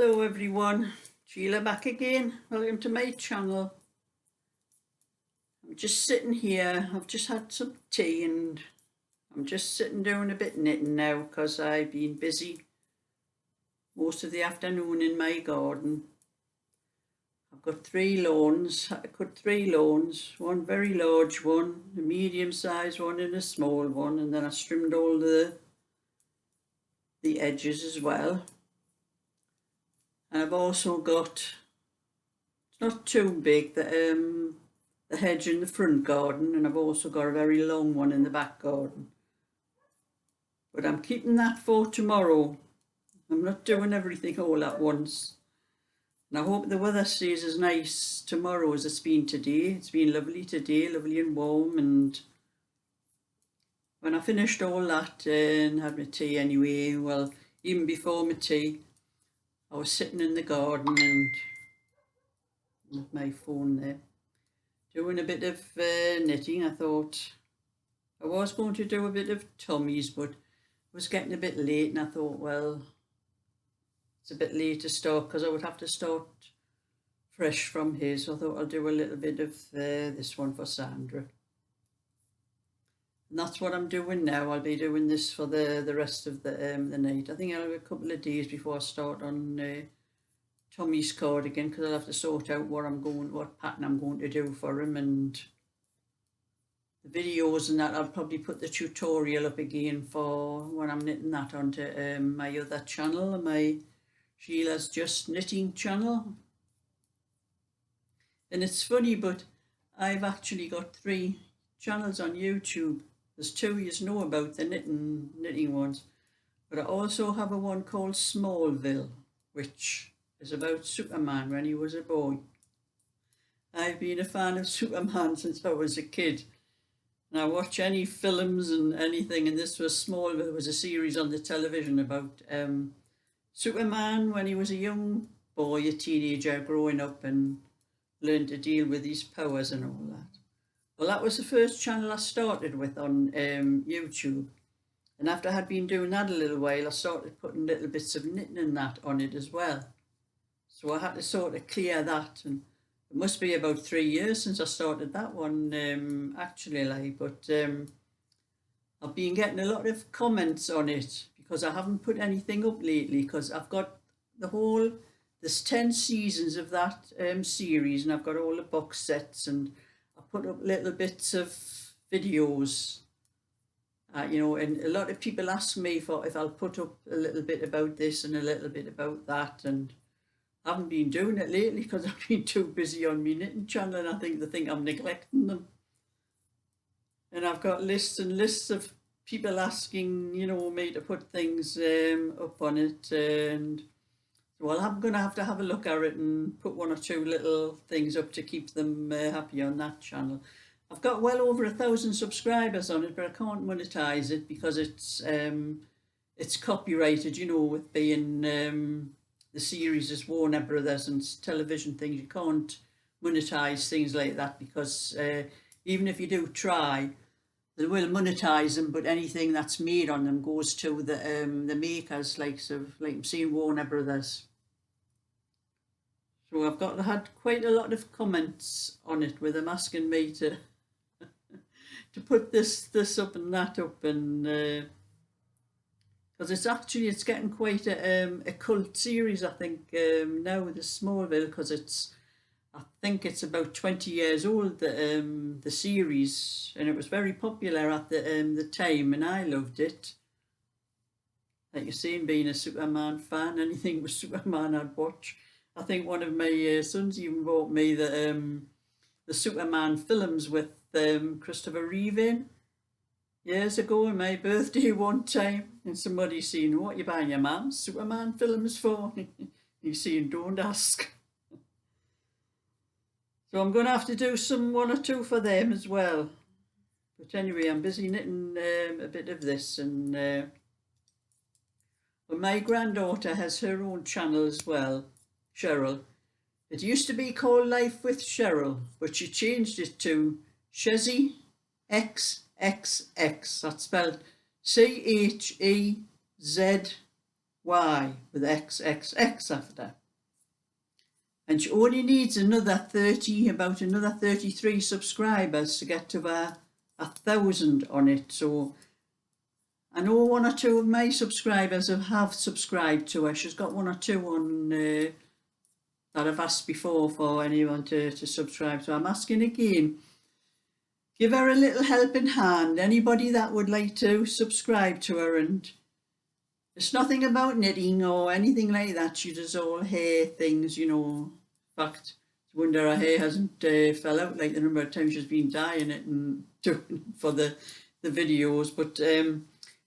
Hello everyone, Sheila back again. Welcome to my channel. I'm just sitting here. I've just had some tea and I'm just sitting doing a bit knitting now because I've been busy most of the afternoon in my garden. I've got 3 lawns. I cut 3 lawns, one very large one, a medium sized one and a small one, and then I trimmed all the edges as well. And I've also got, it's not too big, the hedge in the front garden, and I've also got a very long one in the back garden. But I'm keeping that for tomorrow. I'm not doing everything all at once. And I hope the weather stays as nice tomorrow as it's been today. It's been lovely today, lovely and warm. And when I finished all that and had my tea anyway, well, even before my tea, I was sitting in the garden and with my phone there, doing a bit of knitting. I thought I was going to do a bit of Tommy's, but it was getting a bit late and I thought, well, it's a bit late to start because I would have to start fresh from here. So I thought I'll do a little bit of this one for Sandra. And that's what I'm doing now. I'll be doing this for the rest of the night. I think I'll have a couple of days before I start on Tommy's cardigan, because I'll have to sort out what pattern I'm going to do for him, and the videos and that. I'll probably put the tutorial up again for when I'm knitting that onto my other channel, my Sheila's Just Knitting channel. And it's funny, but I've actually got 3 channels on YouTube. There's 2 you know about, the knitting ones, but I also have a one called Smallville, which is about Superman when he was a boy. I've been a fan of Superman since I was a kid, and I watch any films and anything, and this was Smallville. It was a series on the television about Superman when he was a young boy, a teenager growing up, and learned to deal with his powers and all that. Well, that was the first channel I started with on YouTube. And after I had been doing that a little while, I started putting little bits of knitting and that on it as well. So I had to sort of clear that. And it must be about 3 years since I started that one, actually, like. But I've been getting a lot of comments on it because I haven't put anything up lately, because I've got there's 10 seasons of that series, and I've got all the box sets, and I put up little bits of videos, you know, and a lot of people ask me if I'll put up a little bit about this and a little bit about that, and I haven't been doing it lately because I've been too busy on my knitting channel, and I think they think I'm neglecting them. And I've got lists and lists of people asking, you know, me to put things up on it, and well, I'm going to have a look at it and put 1 or 2 little things up to keep them happy on that channel. I've got well over 1,000 subscribers on it, but I can't monetize it because it's copyrighted, you know, with being the series is Warner Brothers and television things. You can't monetize things like that because even if you do try, they will monetize them, but anything that's made on them goes to the makers, like I'm seeing Warner Brothers. So I had quite a lot of comments on it with them asking me to to put this up and that up, and because it's getting quite a cult series, I think, now with the Smallville, because I think it's about 20 years old, the series, and it was very popular at the time, and I loved it. Like you're saying, being a Superman fan, anything with Superman I'd watch. I think one of my sons even bought me the Superman films with Christopher Reeve in years ago on my birthday one time, and somebody seen, "What you buying your mum Superman films for?" He's saying, "Don't ask." So I'm going to have to do 1 or 2 for them as well. But anyway, I'm busy knitting a bit of this, and well, my granddaughter has her own channel as well, Cheryl. It used to be called Life with Cheryl, but she changed it to Chezzy XXX. That's spelled CHEZY with XXX after. and she only needs about another 33 subscribers to get to 1,000 on it. So I know one or two of my subscribers have subscribed to her. She's got one or two on that I've asked before for anyone to subscribe. So I'm asking again, give her a little helping hand. Anybody that would like to subscribe to her, and it's nothing about knitting or anything like that. She does all hair things, you know. In fact, it's a wonder her hair hasn't fell out like the number of times she's been dyeing it and doing for the videos. But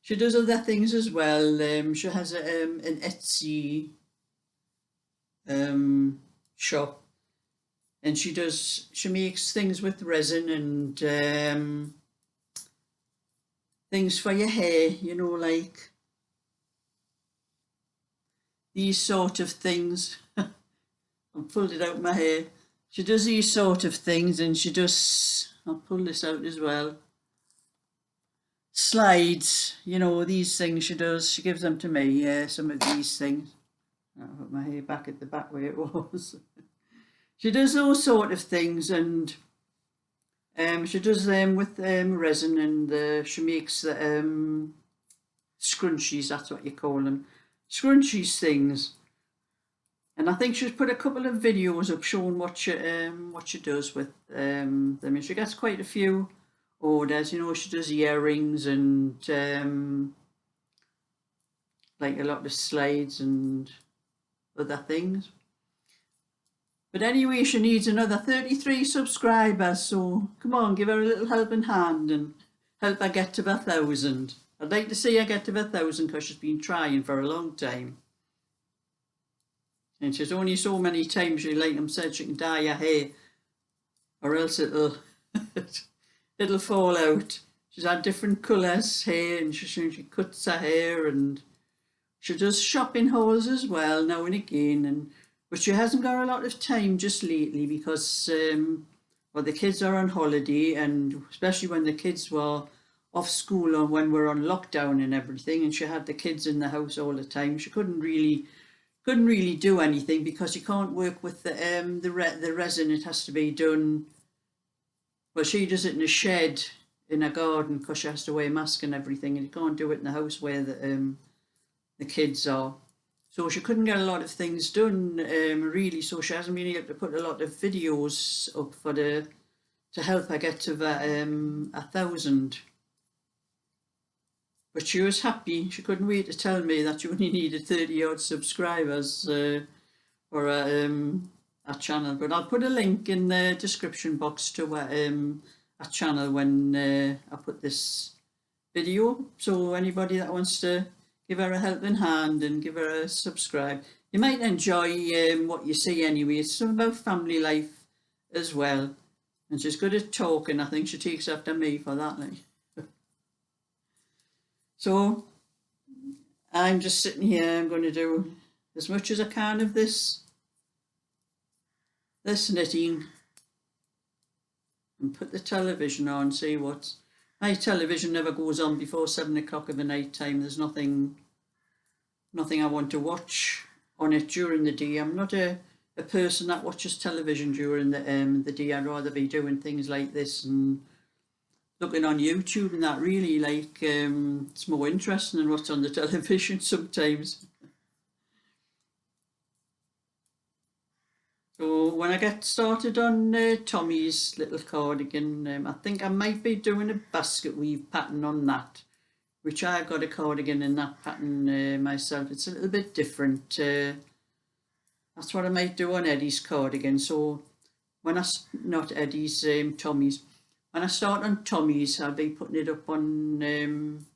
she does other things as well. She has an Etsy shop, and she makes things with resin and things for your hair, you know, like these sort of things. I've pulled it out of my hair. She does these sort of things, and she does, I'll pull this out as well, slides, you know, these things she does. She gives them to me, some of these things. I'll put my hair back at the back where it was. She does those sort of things, and she does them with resin, and she makes the scrunchies, that's what you call them, scrunchies things. And I think she's put a couple of videos up showing what she does with them. And she gets quite a few orders, you know. She does earrings and like a lot of slides and other things. But anyway, she needs another 33 subscribers, so come on, give her a little helping hand and help her get to 1,000. I'd like to see her get to 1,000 because she's been trying for a long time. And she's only so many times, she, like said, she can dye her hair or else it'll it'll fall out. She's had different colours hair, and she cuts her hair, and she does shopping hauls as well now and again. But she hasn't got a lot of time just lately because well, the kids are on holiday, and especially when the kids were off school or when we're on lockdown and everything, and she had the kids in the house all the time, she couldn't really do anything because you can't work with the resin. It has to be done, well, she does it in a shed in a garden because she has to wear a mask and everything, and you can't do it in the house where the kids are. So she couldn't get a lot of things done really, so she hasn't been able to put a lot of videos up to help her get to 1,000. But she was happy. She couldn't wait to tell me that she only needed 30 odd subscribers for a channel. But I'll put a link in the description box to a channel when I put this video. So anybody that wants to give her a helping hand and give her a subscribe, you might enjoy what you see anyway. It's something about family life as well. And she's good at talking. I think she takes after me for that. Like. So I'm just sitting here. I'm going to do as much as I can of this knitting and put the television on, see what's... My television never goes on before 7 o'clock of the night time. There's nothing I want to watch on it during the day. I'm not a person that watches television during the day. I'd rather be doing things like this and looking on YouTube and that, really, like it's more interesting than what's on the television sometimes. So when I get started on Tommy's little cardigan, I think I might be doing a basket weave pattern on that, which I've got a cardigan in that pattern myself. It's a little bit different. That's what I might do on Eddie's cardigan. So when not Eddie's, Tommy's. When I start on Tommy's, I'll be putting it up on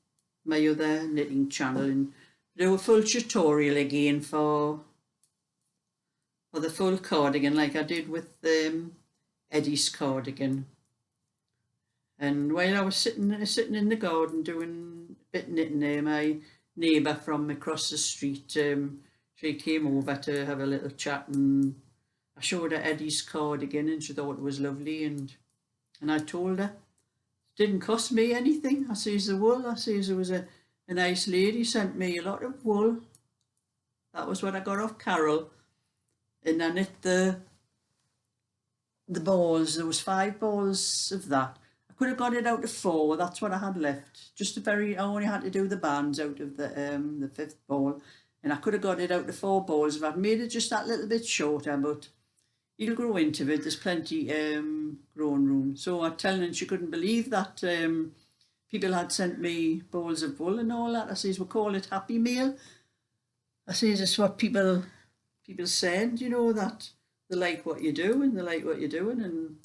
my other knitting channel and do a full tutorial again for the full cardigan, like I did with Eddie's cardigan. And while I was sitting in the garden doing a bit of knitting there, my neighbour from across the street, she came over to have a little chat, and I showed her Eddie's cardigan, and she thought it was lovely, and I told her it didn't cost me anything. I says the wool, I says there was a nice lady sent me a lot of wool. That was what I got off Carol. and I knit the balls. There was 5 balls of that. I could have got it out of 4. That's what I had left. I only had to do the bands out of the 5th ball, and I could have got it out of 4 balls if I'd made it just that little bit shorter. But you'll grow into it. There's plenty growing room. So I'm telling her she couldn't believe that people had sent me balls of wool and all that. I says, we call it Happy Meal. I says, it's what people send, you know, that they like what you do and they like what you're doing, and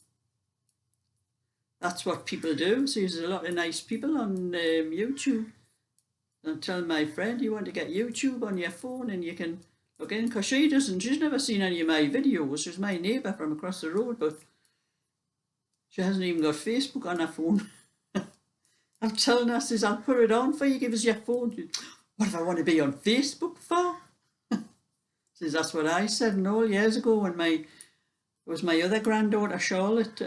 that's what people do. So there's a lot of nice people on YouTube. I'm telling my friend, you want to get YouTube on your phone and you can log in, because she's never seen any of my videos. She's my neighbour from across the road, but she hasn't even got Facebook on her phone. I'm telling her, I says, I'll put it on for you, give us your phone. What if I want to be on Facebook for? Says, that's what I said, and all years ago when it was my other granddaughter Charlotte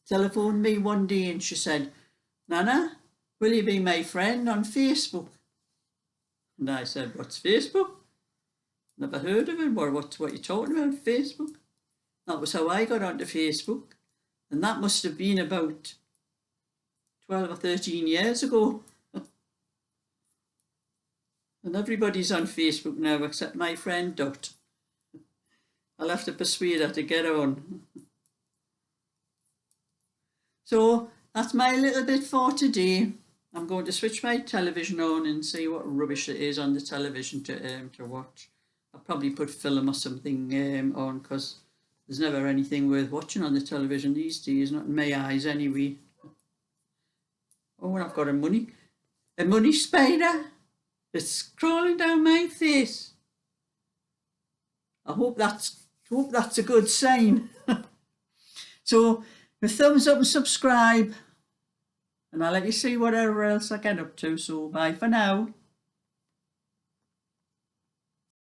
telephoned me one day and she said, Nana, will you be my friend on Facebook? And I said, what's Facebook? Never heard of it. What are you talking about, Facebook? That was how I got onto Facebook, and that must have been about 12 or 13 years ago. And everybody's on Facebook now except my friend Dot. I'll have to persuade her to get on. So that's my little bit for today. I'm going to switch my television on and see what rubbish it is on the television to watch. I'll probably put film or something on, because there's never anything worth watching on the television these days, not in my eyes anyway. Oh, and I've got a money spider. It's crawling down my face. I hope that's a good sign. So, a thumbs up and subscribe, and I'll let you see whatever else I get up to. So, bye for now.